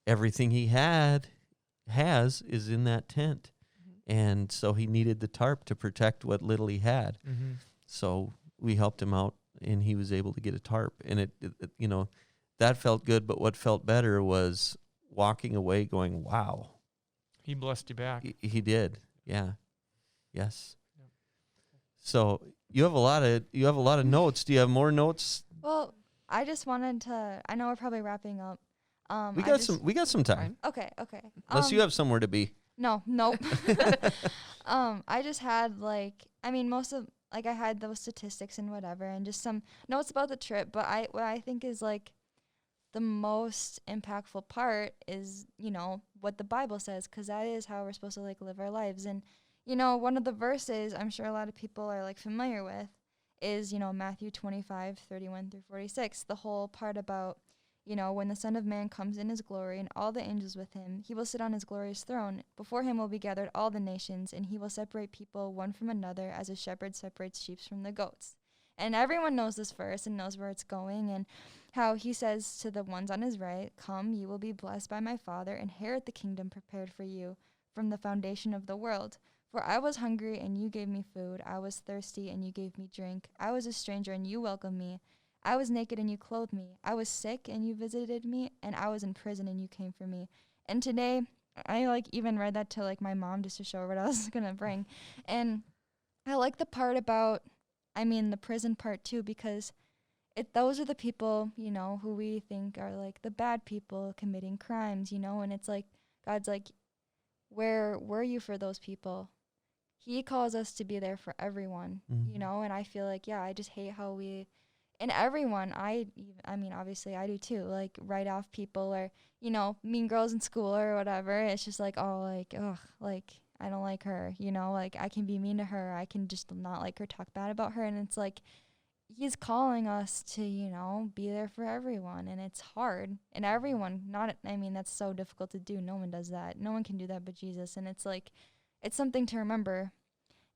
everything he has is in that tent. And so he needed the tarp to protect what little he had. So we helped him out and he was able to get a tarp. And it you know, that felt good. But what felt better was walking away going, wow. He blessed you back. He did. Yeah. Yes. Yep. So you have a lot of notes. Do you have more notes? Well, I just wanted to. I know we're probably wrapping up. We got some time. Okay. Unless you have somewhere to be. No, nope. I just had most of I had those statistics and whatever, and just some notes about the trip. But what I think is the most impactful part is what the Bible says, because that is how we're supposed to live our lives. And one of the verses I'm sure a lot of people are familiar with is Matthew 25:31-46. The whole part about when the Son of Man comes in his glory and all the angels with him, he will sit on his glorious throne. Before him will be gathered all the nations, and he will separate people one from another as a shepherd separates sheep from the goats. And everyone knows this verse and knows where it's going, and how he says to the ones on his right, "Come, you will be blessed by my Father, inherit the kingdom prepared for you from the foundation of the world. For I was hungry, and you gave me food. I was thirsty, and you gave me drink. I was a stranger, and you welcomed me. I was naked, and you clothed me. I was sick, and you visited me. And I was in prison, and you came for me." And today, I even read that to my mom just to show her what I was going to bring. And I like the part about, the prison part too, because those are the people, who we think are the bad people committing crimes, and it's God's where were you for those people? He calls us to be there for everyone, and I feel I just hate how and everyone, obviously I do too, write off people or, mean girls in school or whatever. It's just I don't like her, I can be mean to her. I can just not like her, talk bad about her. And it's he's calling us to, be there for everyone. And it's hard. And everyone, that's so difficult to do. No one does that. No one can do that but Jesus. And it's it's something to remember.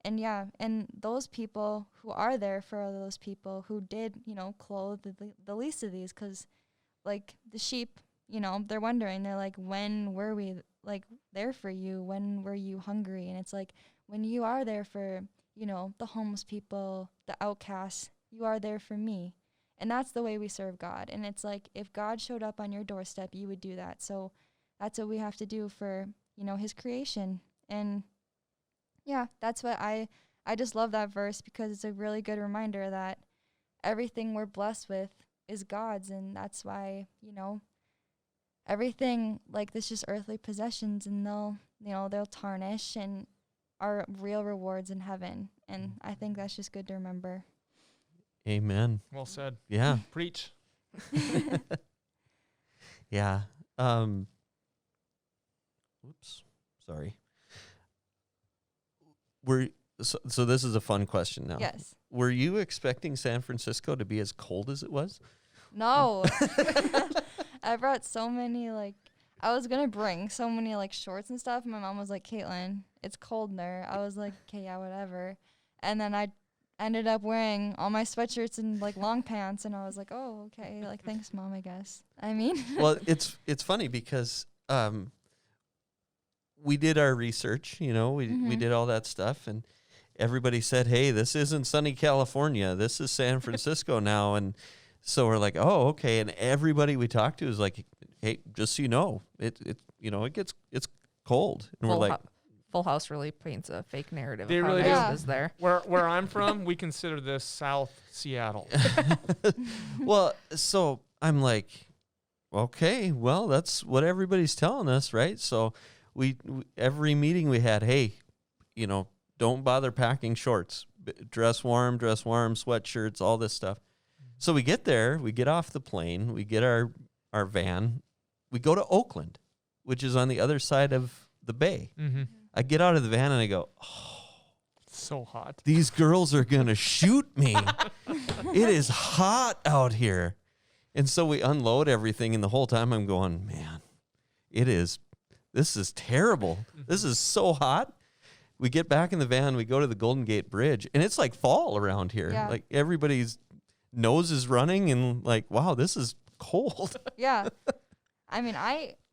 And and those people who are there for those people who did, clothe the least of these, because the sheep, they're wondering, they're when were we there for you? When were you hungry? And it's when you are there for, the homeless people, the outcasts, you are there for me. And that's the way we serve God. And it's if God showed up on your doorstep, you would do that. So that's what we have to do for, his creation. And that's what I just love that verse, because it's a really good reminder that everything we're blessed with is God's. And that's why, everything this just earthly possessions, and they'll tarnish, and are real rewards in heaven. And I think that's just good to remember. Amen. Well said. Yeah. Preach. Yeah. Oops. Sorry. So this is a fun question now. Yes. Were you expecting San Francisco to be as cold as it was? No. I brought so many, I was going to bring so many, shorts and stuff. My mom was like, "Kaitlynn, it's cold in there." I was like, "Okay, yeah, whatever." And then I ended up wearing all my sweatshirts and, long pants. And I was like, "Oh, okay. Thanks, Mom, I guess." Well, it's funny because we did our research, we did all that stuff, and everybody said, "Hey, this isn't sunny California. This is San Francisco now." And so we're like, "Oh, okay." And everybody we talked to is like, "Hey, just so you know, it's cold." And we're like, Full House really paints a fake narrative They of how really nice do. it is there. Where I'm from, we consider this South Seattle. well, so I'm like, okay, well, that's what everybody's telling us, right? So we every meeting we had, hey, don't bother packing shorts. Dress warm, sweatshirts, all this stuff. So we get there, we get off the plane, we get our van, we go to Oakland, which is on the other side of the bay. Mm-hmm. I get out of the van and I go, "Oh, So hot. these girls are going to shoot me. It is hot out here." And so we unload everything, and the whole time I'm going, "Man, this is terrible. This is so hot." We get back in the van, we go to the Golden Gate Bridge, and it's like fall around here. Yeah. Everybody's nose is running, and wow, this is cold. Yeah.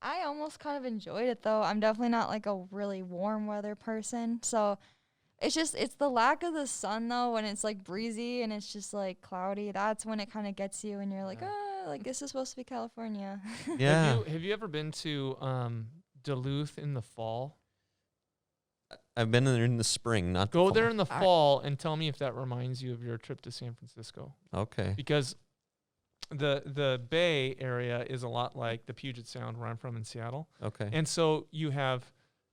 I almost kind of enjoyed it, though. I'm definitely not a really warm weather person. So it's the lack of the sun, though, when it's breezy and it's just cloudy. That's when it kind of gets you, and you're this is supposed to be California. Yeah. Have you ever been to Duluth in the fall? I've been there in the spring, not the Go fall. there in the fall and tell me if that reminds you of your trip to San Francisco. Okay. Because the Bay area is a lot like the Puget Sound where I'm from in Seattle. Okay. And so you have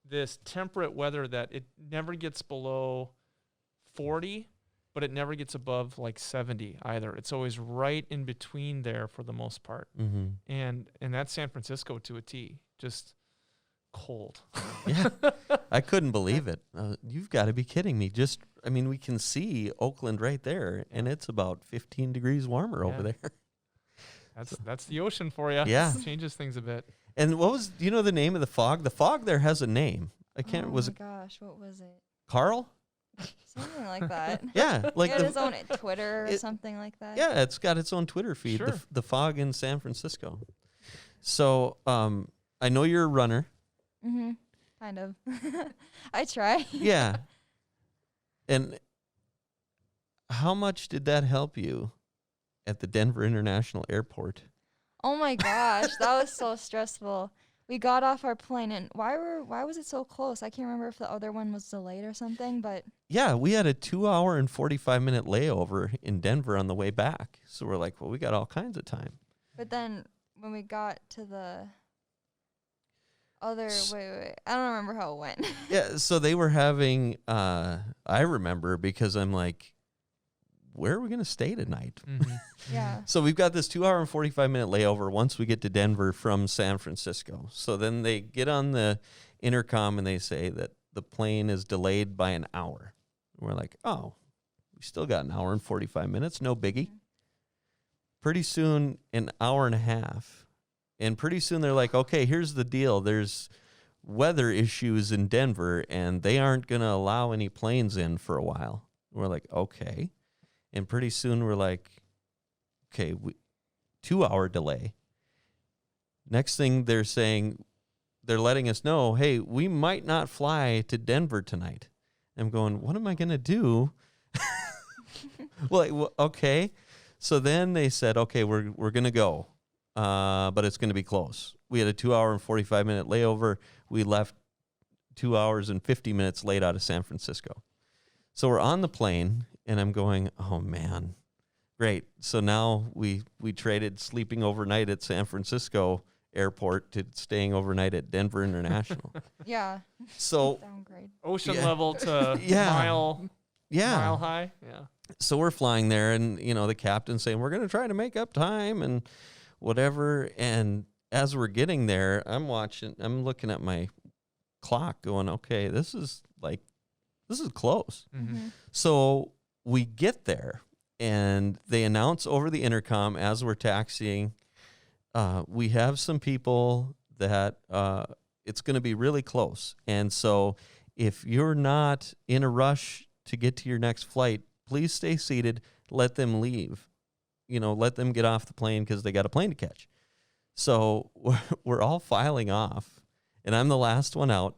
this temperate weather that it never gets below 40, but it never gets above like 70 either. It's always right in between there for the most part. Mm-hmm. And that's San Francisco to a T. Just cold. Yeah. I couldn't believe it. You've got to be kidding me. We can see Oakland right there, and it's about 15 degrees warmer over there. That's the ocean for you. Yeah. Changes things a bit. And what was, do you know the name of the fog? The fog there has a name. I can't, was it Gosh, what was it? Carl? Something like that. Yeah. Like It had its own Twitter or something like that. Yeah, it's got its own Twitter feed, Sure. the fog in San Francisco. So I know you're a runner. Mm-hmm. Kind of. I try. Yeah. And how much did that help you at the Denver International Airport? Oh my gosh, that was so stressful. We got off our plane, and why was it so close? I can't remember if the other one was delayed or something, but Yeah, we had a 2-hour and 45-minute layover in Denver on the way back. So we're like, well, we got all kinds of time. but then when we got to the other wait, I don't remember how it went. Yeah, so they were having, I remember because I'm like, where are we going to stay tonight? Mm-hmm. Yeah. So we've got this 2-hour and 45-minute layover once we get to Denver from San Francisco. So then they get on the intercom and they say that the plane is delayed by an hour. We're like, oh, we still got an hour and 45 minutes. No biggie. Pretty soon, an hour and a half. And pretty soon they're like, okay, here's the deal. There's weather issues in Denver and they aren't going to allow any planes in for a while. We're like, okay. And pretty soon we're like, okay, 2-hour delay. Next thing they're saying, they're letting us know, hey, we might not fly to Denver tonight. I'm going, what am I going to do? Well, okay. So then they said, okay, we're going to go, but it's going to be close. We had a 2-hour and 45-minute layover. We left 2 hours and 50 minutes late out of San Francisco. So we're on the plane, and I'm going, oh, man, great. So now we traded sleeping overnight at San Francisco Airport to staying overnight at Denver International. Yeah. So Downgrade. Ocean Yeah. level to Yeah. mile yeah. high. Yeah. So we're flying there, and the captain's saying we're going to try to make up time and whatever. And as we're getting there, I'm looking at my clock, going, okay, this is close. Mm-hmm. So we get there, and they announce over the intercom as we're taxiing, we have some people that it's going to be really close. And so if you're not in a rush to get to your next flight, please stay seated. Let them leave. Let them get off the plane because they got a plane to catch. So we're all filing off, and I'm the last one out.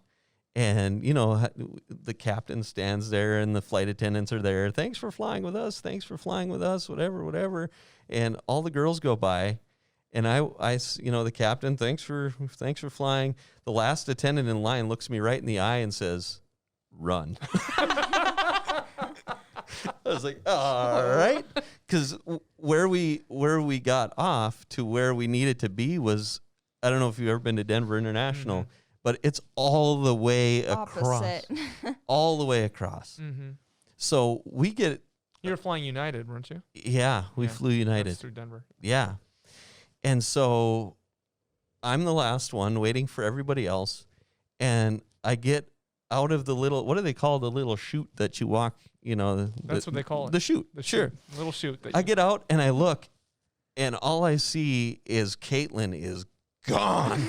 And, the captain stands there and the flight attendants are there. Thanks for flying with us. Thanks for flying with us, whatever. And all the girls go by. And I the captain, thanks for flying. The last attendant in line looks me right in the eye and says, run. I was like, all right. Because where we got off to where we needed to be was, I don't know if you've ever been to Denver International, Mm-hmm. but it's all the way across. Opposite. All the way across. Mm-hmm. So we get... You were flying United, weren't you? Yeah, we flew United. That's through Denver. Yeah. And so I'm the last one waiting for everybody else. And I get out of the little, what do they call the little chute that you walk, That's what they call it. The chute. The Sure. chute, little chute. That I get out and I look, and all I see is Kaitlynn is gone.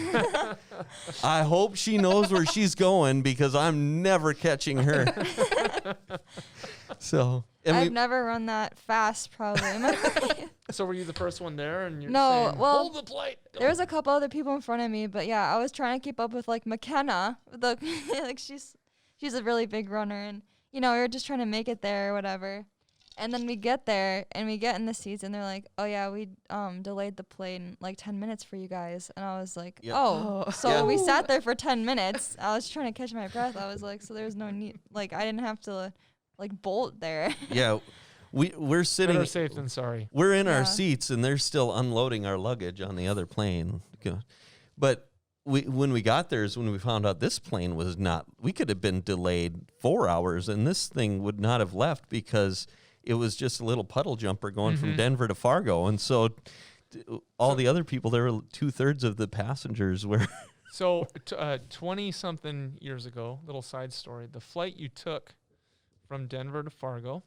I hope she knows where she's going because I'm never catching her. So, I've never run that fast, probably. In my life. So were you the first one there? And you're No, saying, well, hold the plate. Go. There was a couple other people in front of me, but yeah, I was trying to keep up with McKenna. She's a really big runner, and we were just trying to make it there or whatever. And then we get there and we get in the seats, and they're like, "Oh yeah, we delayed the plane like 10 minutes for you guys." And I was like, Yep. "Oh, so Yeah. we sat there for 10 minutes." I was trying to catch my breath. I was like, "So there's no need. Like I didn't have to bolt there." Yeah, we're sitting. Better safe than sorry. We're in Yeah. our seats, and they're still unloading our luggage on the other plane. But when we got there is when we found out this plane was not. We could have been delayed 4 hours, and this thing would not have left because it was just a little puddle jumper going from Denver to Fargo, and so all the other people, there were 2/3 of the passengers were. So 20-something years ago, little side story, the flight you took from Denver to Fargo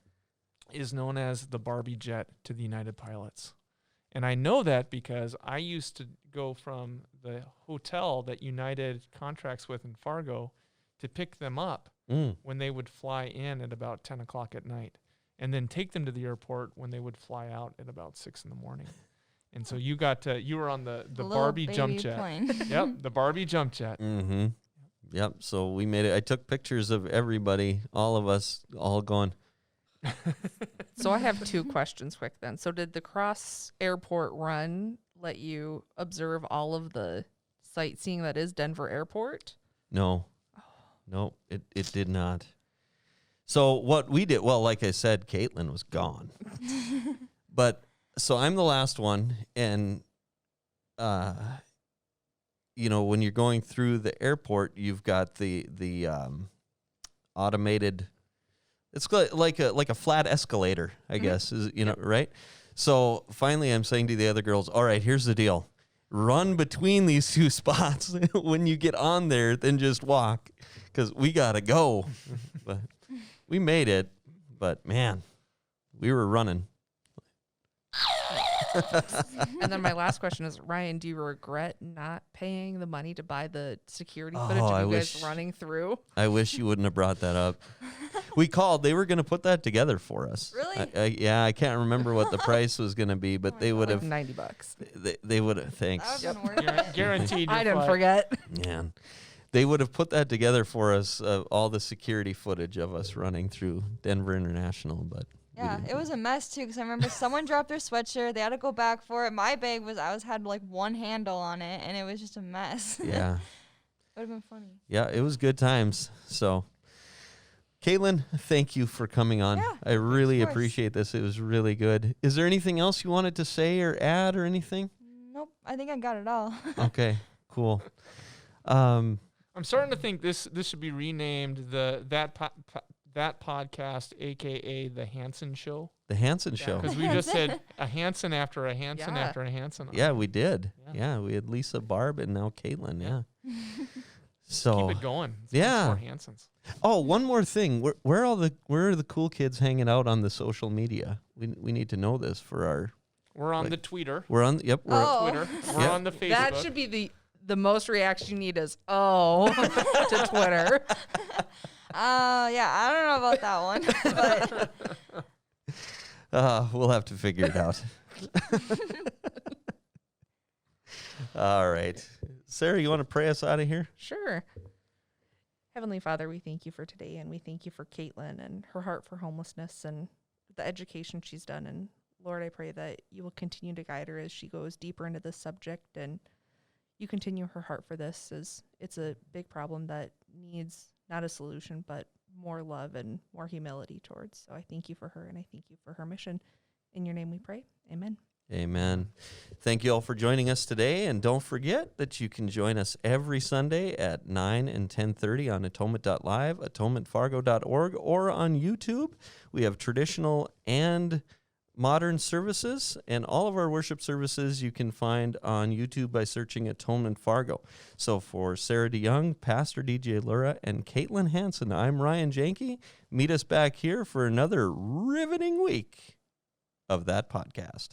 is known as the Barbie jet to the United Pilots. And I know that because I used to go from the hotel that United contracts with in Fargo to pick them up when they would fly in at about 10 o'clock at night, and then take them to the airport when they would fly out at about 6 in the morning. And so you were on the Little Barbie baby jump jet. plane. Yep, the Barbie jump jet. Mm-hmm. Yep. So we made it. I took pictures of everybody, all of us, all going. So I have 2 questions quick then. So did the cross airport run let you observe all of the sightseeing that is Denver Airport? No, it did not. So what we did, well, like I said, Kaitlynn was gone, but so I'm the last one, and when you're going through the airport, you've got the automated. It's like a flat escalator, I guess, is right? So finally I'm saying to the other girls, all right, here's the deal. Run between these 2 spots. When you get on there, then just walk, because we got to go. But we made it, but man, we were running. And then my last question is, Ryan, do you regret not paying the money to buy the security Oh, footage I of you guys wish- running through? I wish you wouldn't have brought that up. We called. They were going to put that together for us. Really? Yeah, I can't remember what the price was going to be, but they would have. $90. They would have. Thanks. That would have been worth it. Guaranteed. I your didn't flight. forget. Man, they would have put that together for us. All the security footage of us running through Denver International, but. Yeah, it was a mess too, because I remember someone dropped their sweatshirt. They had to go back for it. My bag had like one handle on it, and it was just a mess. Yeah. Would have been funny. Yeah, it was good times. So, Kaitlynn, thank you for coming on. Yeah, I really of course. appreciate this. It was really good. Is there anything else you wanted to say or add or anything? Nope, I think I got it all. Okay, cool. I'm starting to think this should be renamed that podcast, aka the Hanson Show, The Hanson Show. because we just said a Hanson after a Hanson Yeah. after a Hanson. Yeah, we did. Yeah. Yeah, we had Lisa Barb and now Kaitlynn. Yeah. So Keep it going. Let's Yeah. get more Hansons. Oh, one more thing. Where are the cool kids hanging out on the social media? We need to know this for our. We're on Like- the Twitter. We're on. Yep. We're Oh. Twitter. We're Yep. on the Facebook. That should be the most reaction you need is, to Twitter. Yeah, I don't know about that one, but We'll have to figure it out. All right. Sarah, you want to pray us out of here? Sure. Heavenly Father, we thank you for today, and we thank you for Kaitlynn and her heart for homelessness and the education she's done. And Lord, I pray that you will continue to guide her as she goes deeper into this subject, and you continue her heart for this, as it's a big problem that needs not a solution, but more love and more humility towards. So I thank you for her, and I thank you for her mission. In your name we pray. Amen. Amen. Thank you all for joining us today. And don't forget that you can join us every Sunday at 9 and 10:30 on atonement.live, atonementfargo.org, or on YouTube. We have traditional and modern services, and all of our worship services you can find on YouTube by searching Atonement Fargo. So for Sarah DeYoung, Pastor DJ Lura, and Kaitlynn Hanson, I'm Ryan Janke. Meet us back here for another riveting week of that podcast.